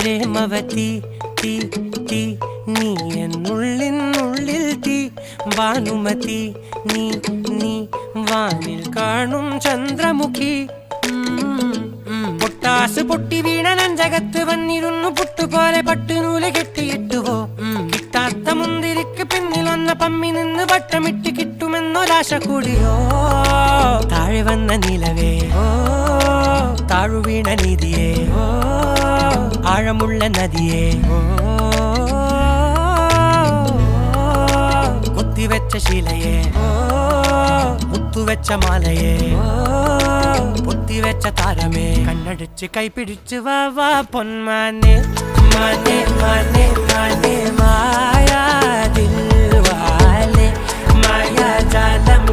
പ്രേമവതി തീ തീ നീ എന്നുള്ളിനുള്ളിൽ തീ ഭാനുമതി നീ നീ വാനിൽ കാണും ചന്ദ്രമുഖി പൊട്ടാസ് പൊട്ടി വീണ നഞ്ചകത്ത് വന്നിരുന്നു പുട്ടുപോലെ പട്ടുനൂല് കെട്ടിയിട്ടുവോ കിട്ടാത്ത മുന്തിരിക്ക് പിന്നിലൊന്ന പമ്മി നിന്ന് വട്ടമിട്ട് കിട്ടുമെന്നൊരാശ കൂടിയോ താഴെ വന്ന നിലവേ താഴു വീണ നിധിയേ ആഴമുള്ള നദിയേ കൊത്തിവെച്ച ശിലയേ മുത്തുവെച്ച മാലയേ പൊത്തിവെച്ച താരമേ കണ്ണടിച്ച് കൈപിടിച്ച് വാ വാ പൊന്മാനെ മാനെ മാനെ മാനെ മായാ ദിൽവാലെ മായാ ജാലം